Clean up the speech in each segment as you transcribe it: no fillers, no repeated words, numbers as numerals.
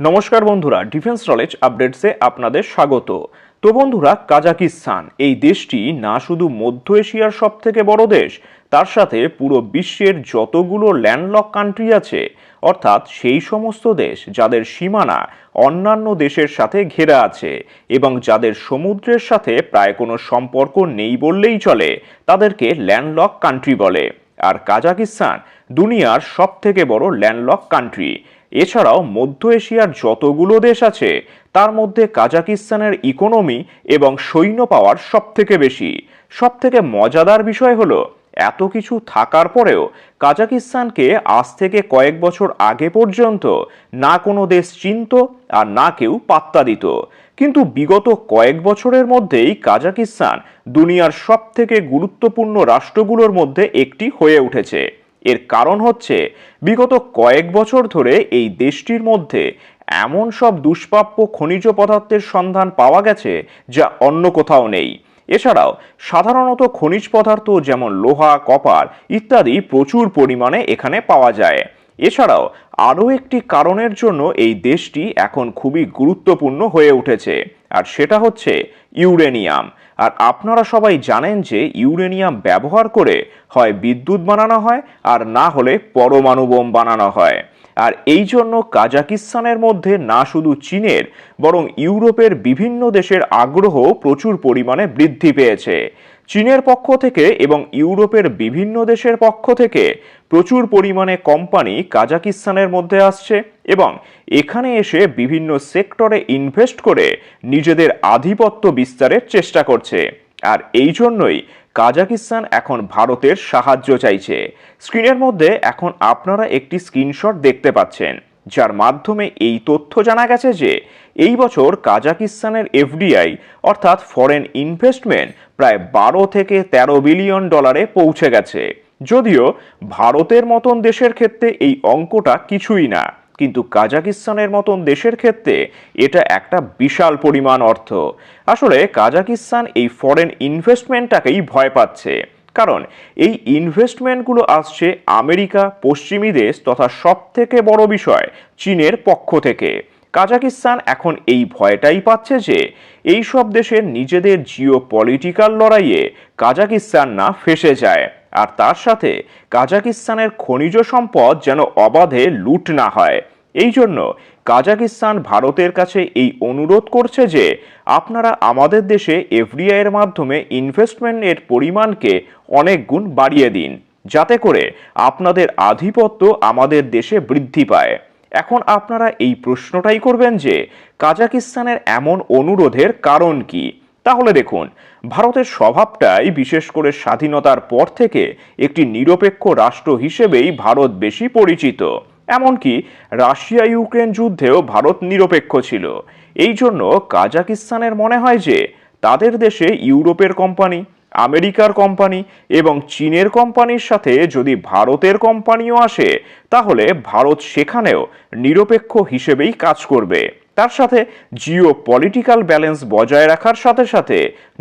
নমস্কার বন্ধুরা, defence knowledge আপডেটসে আপনাদের স্বাগত। তো বন্ধুরা, কাজাকিস্তান এই দেশটি না শুধু মধ্য এশিয়ার সবথেকে বড় দেশ, তার সাথে পুরো বিশ্বের যতগুলো ল্যান্ডলক কান্ট্রি আছে, অর্থাৎ সেই সমস্ত দেশ যাদের সীমানা অন্যান্য দেশের সাথে ঘেরা আছে এবং যাদের সমুদ্রের সাথে প্রায় কোনো সম্পর্ক নেই বললেই চলে, তাদেরকে ল্যান্ডলক কান্ট্রি বলে। আর কাজাকিস্তান দুনিয়ার সবথেকে বড় ল্যান্ডলক কান্ট্রি। এছাড়াও মধ্য এশিয়ার যতগুলো দেশ আছে তার মধ্যে কাজাকিস্তানের ইকোনমি এবং সৈন্য পাওয়ার সবথেকে বেশি। সবথেকে মজাদার বিষয় হলো, এত কিছু থাকার পরেও কাজাকিস্তানকে আজ থেকে কয়েক বছর আগে পর্যন্ত না কোনো দেশ চিনত আর না কেউ পাত্তা দিত। কিন্তু বিগত কয়েক বছরের মধ্যেই কাজাকিস্তান দুনিয়ার সবথেকে গুরুত্বপূর্ণ রাষ্ট্রগুলোর মধ্যে একটি হয়ে উঠেছে। এর কারণ হচ্ছে, বিগত কয়েক বছর ধরে এই দেশটির মধ্যে এমন সব দুষ্প্রাপ্য খনিজ পদার্থের সন্ধান পাওয়া গেছে যা অন্য কোথাও নেই। এছাড়াও সাধারণত খনিজ পদার্থ যেমন লোহা, কপার ইত্যাদি প্রচুর পরিমাণে এখানে পাওয়া যায়। এছাড়াও আরও একটি কারণের জন্য এই দেশটি এখন খুবই গুরুত্বপূর্ণ হয়ে উঠেছে, আর সেটা হচ্ছে ইউরেনিয়াম। আর আপনারা সবাই জানেন যে ইউরেনিয়াম ব্যবহার করে হয় বিদ্যুৎ বানানো হয় আর না হলে পরমাণু বোম বানানো হয়। আর এই জন্য কাজাকিস্তানের মধ্যে না শুধু চীনের বরং ইউরোপের বিভিন্ন দেশের আগ্রহ প্রচুর পরিমাণে বৃদ্ধি পেয়েছে। চীনের পক্ষ থেকে এবং ইউরোপের বিভিন্ন দেশের পক্ষ থেকে প্রচুর পরিমাণে কোম্পানি কাজাকিস্তানের মধ্যে আসছে এবং এখানে এসে বিভিন্ন সেক্টরে ইনভেস্ট করে নিজেদের আধিপত্য বিস্তারের চেষ্টা করছে। আর এই জন্যই কাজাকিস্তান এখন ভারতের সাহায্য চাইছে। স্ক্রিনের মধ্যে এখন আপনারা একটি স্ক্রিনশট দেখতে পাচ্ছেন, যার মাধ্যমে এই তথ্য জানা গেছে যে এই বছর কাজাকিস্তানের এফডিআই অর্থাৎ ফরেন ইনভেস্টমেন্ট প্রায় 12 থেকে 13 বিলিয়ন ডলারে পৌঁছে গেছে। যদিও ভারতের মতন দেশের ক্ষেত্রে এই অঙ্কটা কিছুই না, কিন্তু কাজাকিস্তানের মতন দেশের ক্ষেত্রে এটা একটা বিশাল পরিমাণ অর্থ। আসলে কাজাকিস্তান এই ফরেন ইনভেস্টমেন্টটাকেই ভয় পাচ্ছে, কারণ এই ইনভেস্টমেন্টগুলো আসছে আমেরিকা, পশ্চিমী দেশ তথা সব থেকে বড় বিষয় চীনের পক্ষ থেকে। কাজাকিস্তান এখন এই ভয়টাই পাচ্ছে যে এই সব দেশের নিজেদের জিও পলিটিক্যাল লড়াইয়ে কাজাকিস্তান না ফেঁসে যায়, আর তার সাথে কাজাকিস্তানের খনিজ সম্পদ যেন অবাধে লুট না হয়। এই জন্য কাজাকিস্তান ভারতের কাছে এই অনুরোধ করছে যে আপনারা আমাদের দেশে এফডিআই এর মাধ্যমে ইনভেস্টমেন্টের পরিমাণকে অনেক গুণ বাড়িয়ে দিন, যাতে করে আপনাদের আধিপত্য আমাদের দেশে বৃদ্ধি পায়। এখন আপনারা এই প্রশ্নটাই করবেন যে কাজাকিস্তানের এমন অনুরোধের কারণ কি? তাহলে দেখুন, ভারতের স্বভাবটাই বিশেষ করে স্বাধীনতার পর থেকে একটি নিরপেক্ষ রাষ্ট্র হিসেবেই ভারত বেশি পরিচিত। এমনকি রাশিয়া ইউক্রেন যুদ্ধেও ভারত নিরপেক্ষ ছিল। এই জন্য কাজাকিস্তানের মনে হয় যে তাদের দেশে ইউরোপের কোম্পানি, আমেরিকার কোম্পানি এবং চীনের কোম্পানির সাথে যদি ভারতের কোম্পানিও আসে, তাহলে ভারত সেখানেও নিরপেক্ষ হিসেবেই কাজ করবে। তার সাথে জিও পলিটিক্যাল ব্যালেন্স বজায় রাখার সাথে সাথে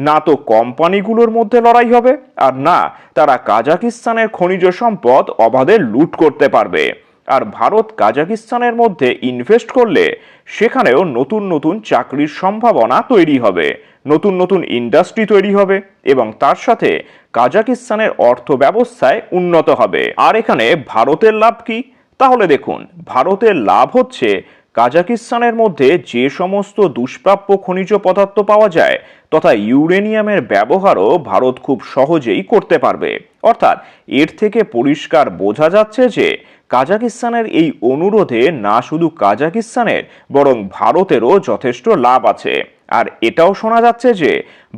না তো কোম্পানিগুলোর মধ্যে লড়াই হবে, আর না তারা কাজাকিস্তানের খনিজ সম্পদ অবাধে লুট করতে পারবে। আর ভারত কাজাকিস্তানের মধ্যে ইনভেস্ট করলে সেখানেও নতুন নতুন চাকরির সম্ভাবনা তৈরি হবে, নতুন নতুন ইন্ডাস্ট্রি তৈরি হবে এবং তার সাথে কাজাকিস্তানের অর্থ ব্যবস্থায় উন্নত হবে। আর এখানে ভারতের লাভ কি? তাহলে দেখুন, ভারতের লাভ হচ্ছে কাজাকিস্তানের মধ্যে যে সমস্ত দুষ্প্রাপ্য খনিজ পদার্থ পাওয়া যায় তথা ইউরেনিয়ামের ব্যবহারও ভারত খুব সহজেই করতে পারবে। অর্থাৎ এর থেকে পরিষ্কার বোঝা যাচ্ছে যে কাজাকিস্তানের এই অনুরোধে না শুধু কাজাকিস্তানের বরং ভারতেরও যথেষ্ট লাভ আছে। আর এটাও শোনা যাচ্ছে যে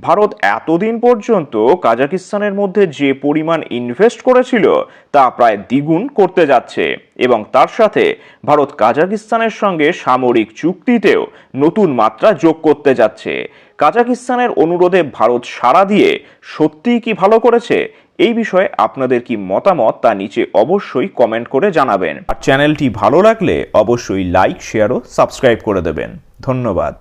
ভারত এতদিন পর্যন্ত কাজাকিস্তানের মধ্যে যে পরিমাণ ইনভেস্ট করেছিল তা প্রায় দ্বিগুণ করতে যাচ্ছে এবং তার সাথে ভারত কাজাকিস্তানের সঙ্গে সামরিক চুক্তিতেও নতুন মাত্রা যোগ করতে যাচ্ছে। কাজাকিস্তানের অনুরোধে ভারত সাড়া দিয়ে সত্যিই কি ভালো করেছে? এই বিষয়ে আপনাদের কি মতামত তা নিচে অবশ্যই কমেন্ট করে জানাবেন। আর চ্যানেলটি ভালো লাগলে অবশ্যই লাইক, শেয়ার ও সাবস্ক্রাইব করে দেবেন। ধন্যবাদ।